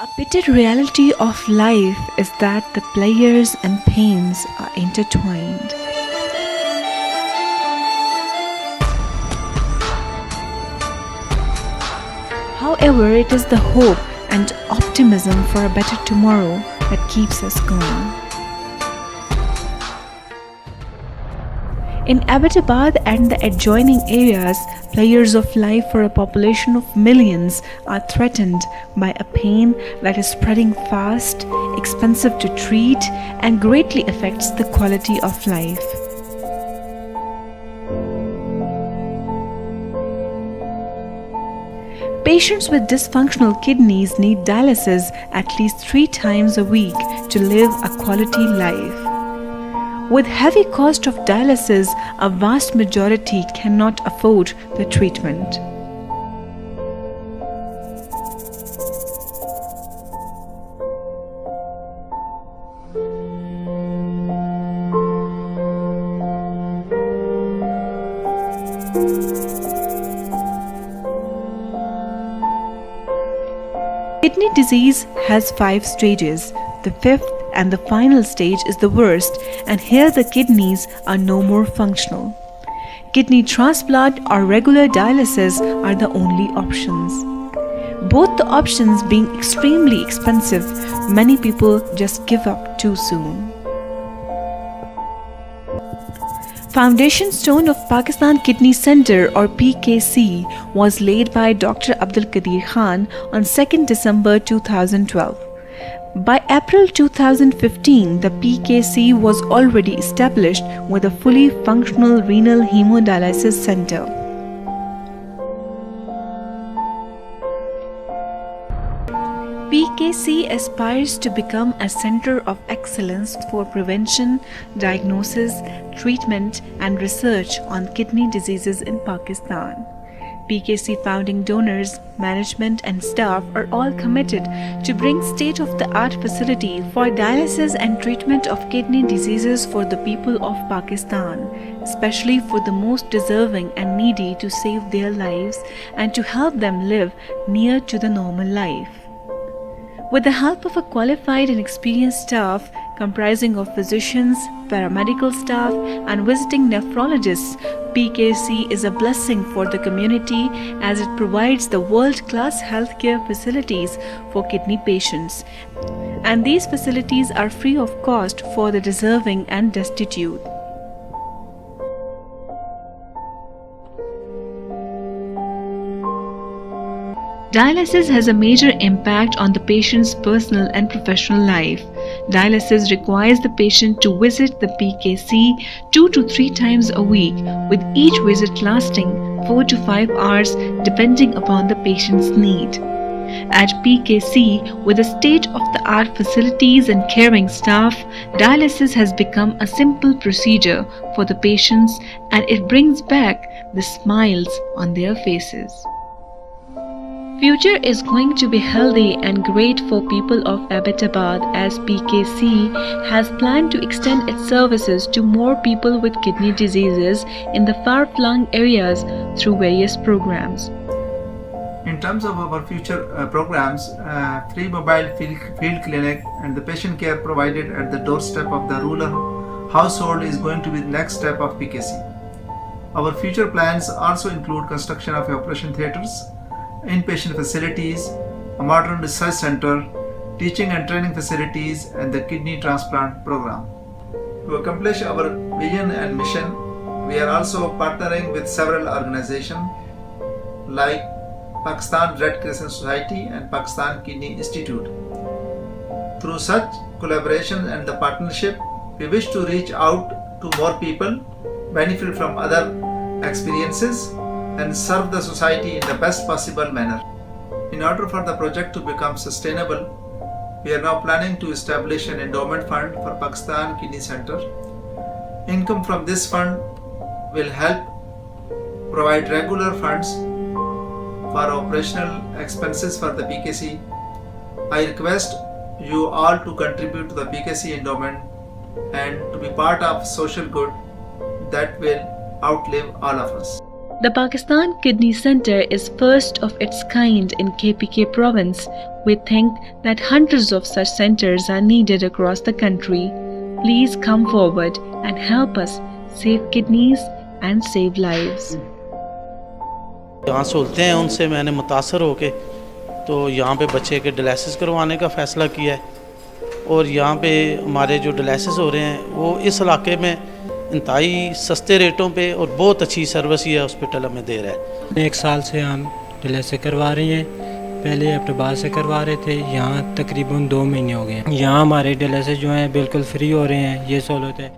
A bitter reality of life is that the pleasures and pains are intertwined. However, it is the hope and optimism for a better tomorrow that keeps us going. In Abbottabad and the adjoining areas, players of life for a population of millions are threatened by a pain that is spreading fast, expensive to treat, and greatly affects the quality of life. Patients with dysfunctional kidneys need dialysis at least 3 times a week to live a quality life. With heavy cost of dialysis, a vast majority cannot afford the treatment. Kidney disease has 5 stages. The fifth and the final stage is the worst, and here the kidneys are no more functional. Kidney transplant or regular dialysis are the only options. Both the options being extremely expensive, many people just give up too soon. Foundation stone of Pakistan Kidney Center or PKC was laid by Dr. Abdul Qadir Khan on 2nd December 2012. By April 2015, the PKC was already established with a fully functional renal hemodialysis center. PKC aspires to become a center of excellence for prevention, diagnosis, treatment, and research on kidney diseases in Pakistan. PKC founding donors, management, and staff are all committed to bring state-of-the-art facility for dialysis and treatment of kidney diseases for the people of Pakistan, especially for the most deserving and needy, to save their lives and to help them live near to the normal life. With the help of a qualified and experienced staff comprising of physicians, paramedical staff, and visiting nephrologists, PKC is a blessing for the community as it provides the world-class healthcare facilities for kidney patients. And these facilities are free of cost for the deserving and destitute. Dialysis has a major impact on the patient's personal and professional life. Dialysis requires the patient to visit the PKC 2 to 3 times a week, with each visit lasting 4 to 5 hours depending upon the patient's need. At PKC, with the state-of-the-art facilities and caring staff, dialysis has become a simple procedure for the patients, and it brings back the smiles on their faces. Future is going to be healthy and great for people of Abbottabad as PKC has planned to extend its services to more people with kidney diseases in the far-flung areas through various programs. In terms of our future programs, free mobile field clinic and the patient care provided at the doorstep of the rural household is going to be the next step of PKC. Our future plans also include construction of operation theatres, inpatient facilities, a modern research center, teaching and training facilities, and the kidney transplant program. To accomplish our vision and mission, we are also partnering with several organizations like Pakistan Red Crescent Society and Pakistan Kidney Institute. Through such collaboration and the partnership, we wish to reach out to more people, benefit from other experiences, and serve the society in the best possible manner. In order for the project to become sustainable, we are now planning to establish an endowment fund for Pakistan Kidney Center. Income from this fund will help provide regular funds for operational expenses for the PKC. I request you all to contribute to the PKC endowment and to be part of social good that will outlive all of us. The Pakistan Kidney Center is first of its kind in KPK province. We think that hundreds of such centers are needed across the country. Please come forward and help us save kidneys and save lives. यहाँ सहूलतें हैं उनसे मैंने मुतासर होके तो यहाँ पे बच्चे के डायलिसिस करवाने का फ़ैसला किया है और यहाँ पे हमारे जो डायलिसिस हो रहे हैं वो इस इलाके में इंतहाई सस्ते रेटों पे और बहुत अच्छी सर्विस ये हॉस्पिटल हमें दे रहा है। 1 साल से हम डायलिसिस करवा रहे हैं, पहले अप्रबाद से करवा रहे थे, यहाँ तकरीबन 2 महीने हो गए हैं। यहाँ हमारे डायलिसिस जो हैं बिल्कुल फ्री हो रहे हैं, ये सहूलत है।